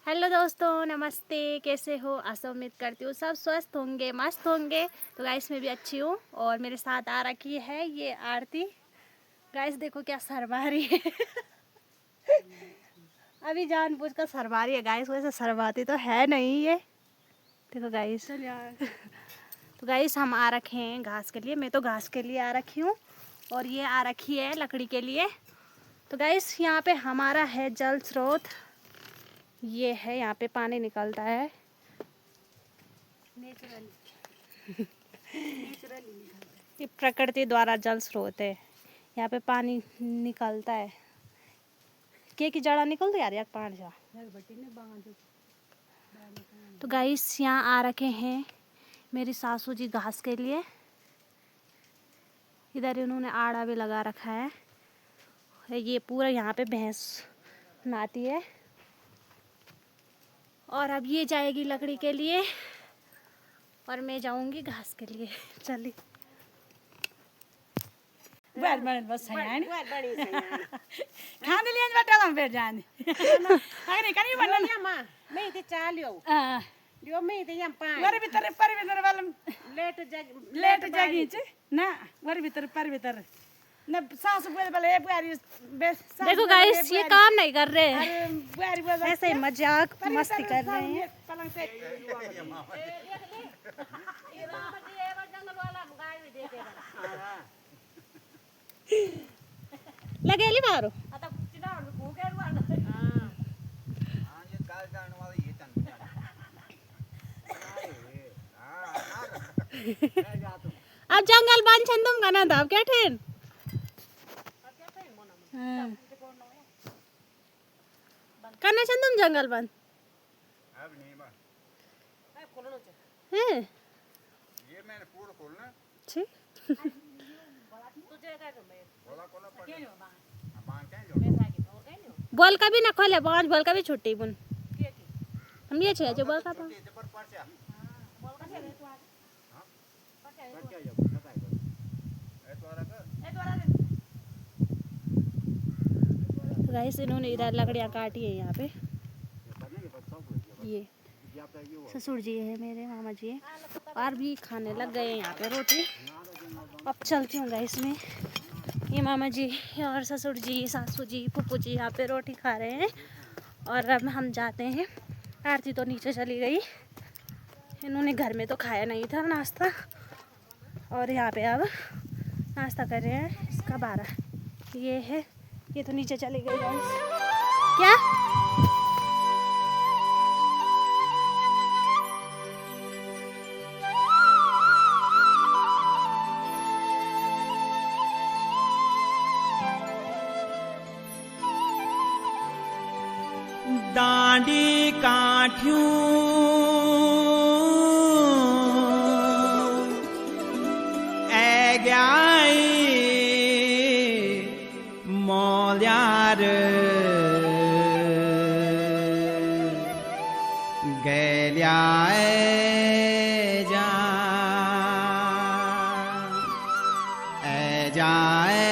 Hello दोस्तों, नमस्ते। कैसे हो? आशा उम्मीद करती हूँ सब स्वस्थ होंगे, मस्त होंगे। तो गाइस मैं भी अच्छी हूँ और मेरे साथ आ रखी है ये आरती। गाइस देखो क्या सरवा रही है अभी जानबूझकर सरवा रही है गाइस, वैसे सरवाती तो है नहीं ये। देखो गाइस तो गाइस हम आ रखे हैं घास के लिए। मैं तो घास के लिए आ रखी हूँ और ये आ रखी है लकड़ी के लिए। तो गाइस यहाँ पे हमारा है जल स्रोत, ये है यहाँ पे पानी निकलता है नेचुरली ये प्रकृति द्वारा जल स्रोत है, यहाँ पे पानी निकलता है। की जड़ा निकलती यार पानी जा। तो गाइस यहाँ आ रखे हैं मेरी सासू जी घास के लिए। इधर उन्होंने आड़ा भी लगा रखा है। ये पूरा यहाँ पे भैंस नहाती है और अब ये जाएगी लकड़ी के लिए और मैं जाऊंगी घास के लिए। चलिए बस खाने लिए बटा हम फिर जाने अरे कनी बनना मां मैं ते चालियो लियो मैं ते यम पा वर भीतर वाला लेट जगी छ ना वर भीतर न सासु बोले ए बुआरी देखो गाइस ये काम नहीं कर रहे हैं, अरे बुआरी बोले ऐसे ही मजाक मस्ती कर रहे हैं। पलंग से लगेली मारो आता चिना भूखे रुआन हां ये काल जाने वाला ये तन अब जंगल बन छन तुम गाना था अब क्या ठेन करना छन तुम जंगल बन अब नहीं बा खोलनो हैं ये मैंने पूरा खोलना छी तुझे का मैं बोला कोला पर के बा बांध के जो पैसा की तो के नो बोल का भी ना खोले, पांच बोल का भी छुट्टी बुन के की हम ये छे जो बोल का ये पर से बोल का से तू आ हां पर क्या जा बताए ए तोरा का तो गाइस इन्होंने इधर लकड़ियाँ काटी है यहाँ पे। ये ससुर जी है मेरे, मामा जी है और भी खाने लग गए हैं यहाँ पे रोटी। अब चलती हूँ गाइस में। ये मामा जी और ससुर जी, सासू जी, फूफू जी यहाँ पे रोटी खा रहे हैं और अब हम जाते हैं। आरती तो नीचे चली गई, इन्होंने घर में तो खाया नहीं था नाश्ता और यहाँ पे अब नाश्ता कर रहे हैं। इसका 12 ये है, ये तो नीचे चली गई गाइस। क्या डांडी काठियों ए गयाई मौल्यार गैल्याए जा ए जाए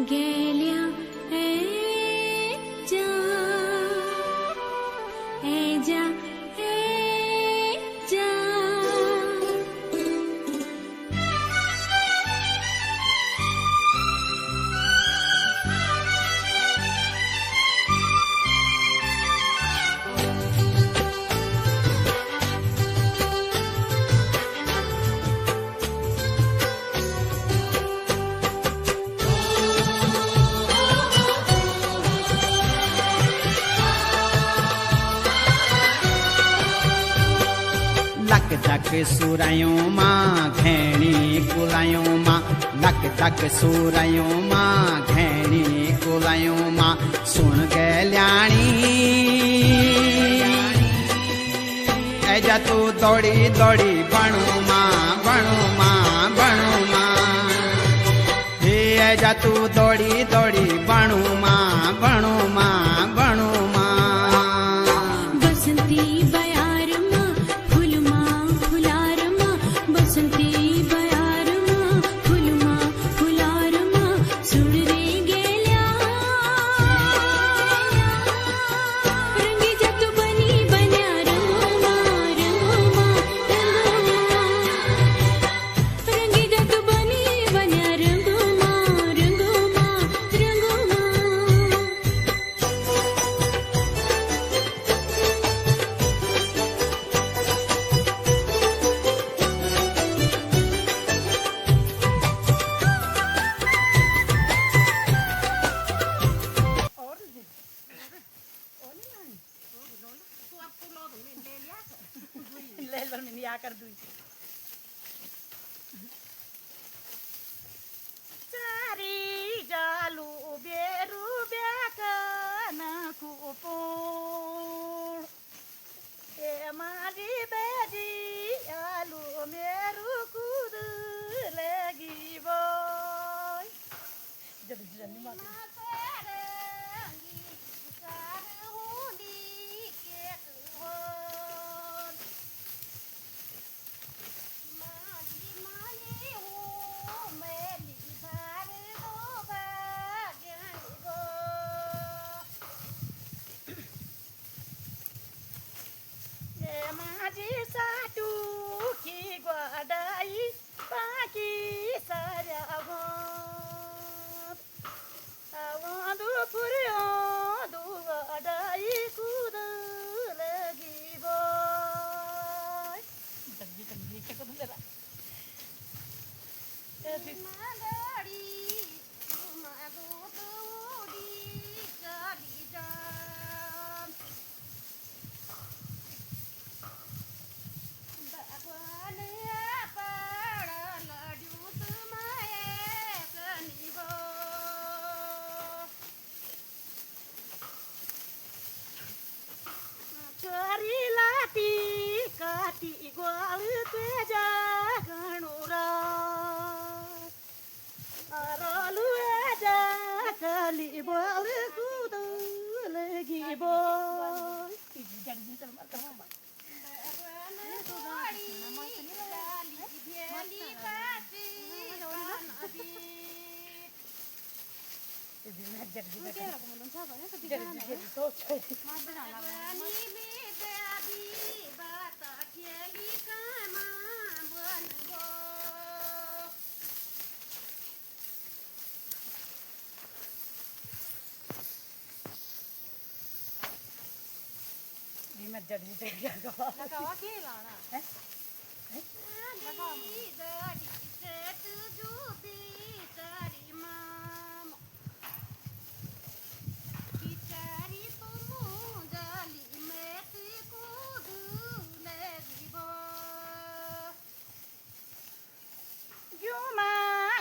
गेलिया ए जा लक सुरायों माँ घेणी कुलायों माँ लक सुरायों माँ घेणी कुलायों माँ सुन गैल्याणी ऐजा तू दौड़ी दौड़ी बनू माँ जा तू दौड़ी दौड़ी बणू माँ बणू माँ बणू माँ बसंती बयार माँ फूल माँ फुलार माँ बसंती बयार माँ फूल माँ फुलार माँ सुन रे गेल्या रंगी जत बनी बन्या रंगो माँ रंगी जत बनी बन्या रंगो माँ रंगो माँ रंगो माँ ले लो मैंने या कर दूँ चारी जालू बेरू बेकना कुपोड़ ए मारी बेजी आलू मेरू कूद लगी बोय जब जल्दी मार माझी साटू की ग्वाडाई पाकी साऱ्या वादू पुऱ्यो दुवाडाई कूद लगी बोय छोरी लाटी काटी ग्वाल तेजा गणुरा अरलु एजा कली बोल कूद लगी बोल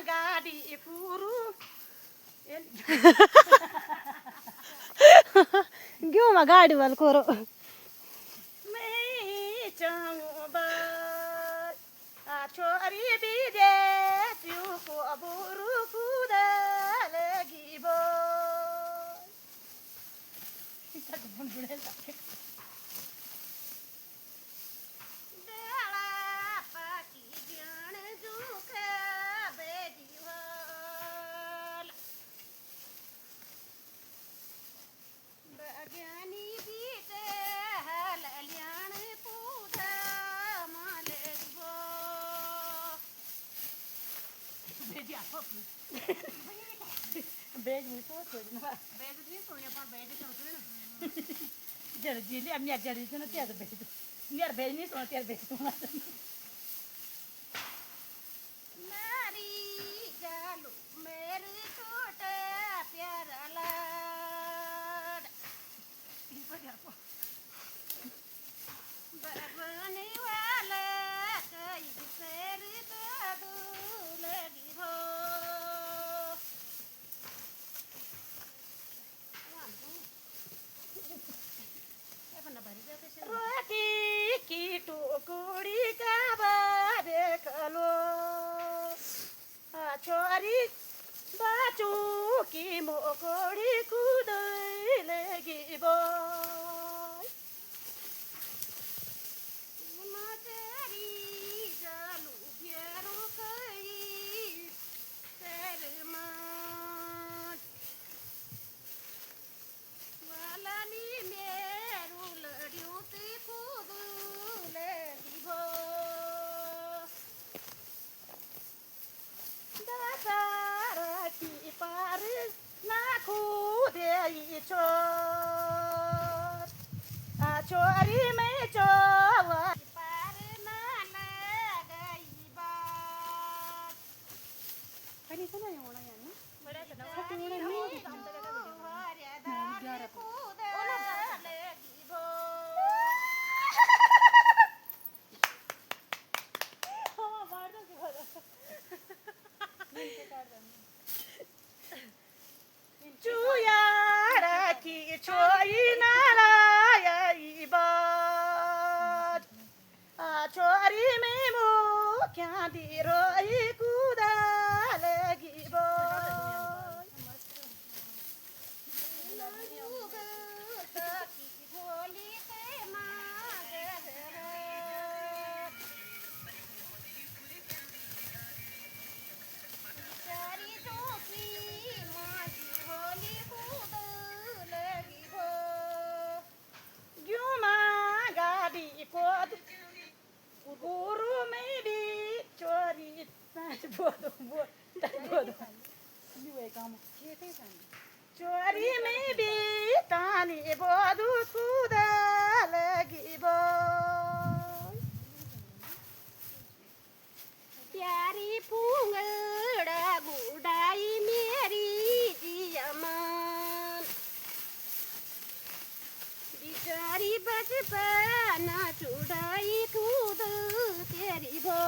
गाड़ी पुरु क्यों मैं गाड़ी वाल करो मैं चाहूँ बार आ छोरी बीजे क्यों को बुरु कूद लगी बो बेज में तो छोड़ ना बेज नहीं सोने पर बेज तो सोने जड़ जिले अब यार जड़ तो ना त्यार बेज यार बेज नहीं सोना त्यार बेज तो ना नारी जालू मेरे छोटे प्यारा लाड बरबनी वाला कई शेर का दूलगी हो रोटी की टोकरी का की मोकळी कुदले गी बाई छोरी में चोवा कधी कोणा एवढा यांना चुयारा की छोरी नारायणी बात छोरी में मो क्या दी रोई कुदा लगी बात गुरु में भी चोरी चोरी में भी तानी बोधु कुदा लगी बोल प्यारी पुंगड़ा गुडाई मेरी जियमान बिचारी बचपना चुड़ाई कूद तेरी भो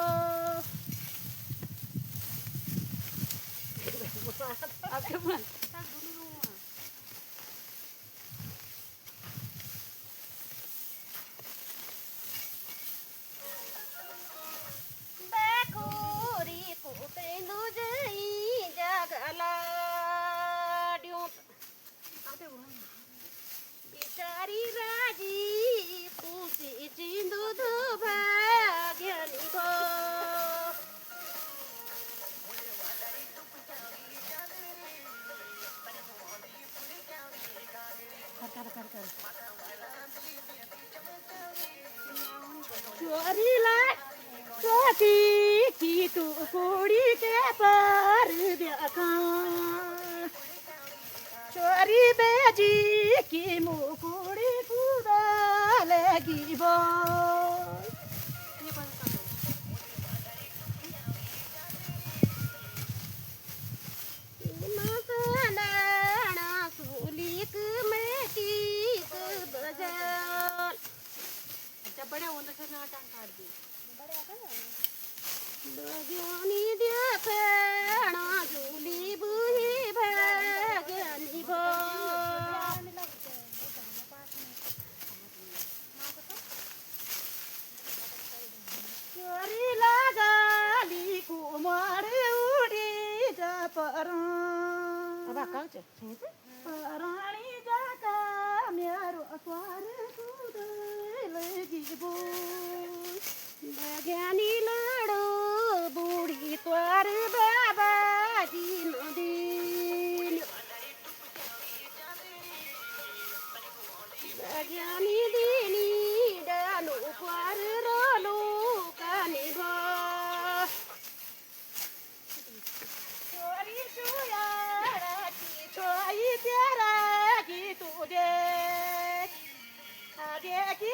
बेखोरी कुटेंदु जई जगला बिचारी राजी पूसी चिंदु दो भाग्यनी भो चोरी ला चोटी की तू कुड़ी के पर देखा चोरी बेजी की मुकुड़ी कुदा लगी बोल मसाला सुलिक में टीक बजाल बड्या होऊन नाटक काढ दे बग्यानी देखणा जुली बुही भाग्यानी भो चोरी लगाली कुमार उडी जापर पराणी जाका मेरो स्वार कुद लगी बो बग्यानी लडो बुढी त्वार बाबाजी नदीन बग्यानी दिनी डालो पार रोलो कानी भो छोरी चुयारा की छोई प्यारा की तुझे आगे की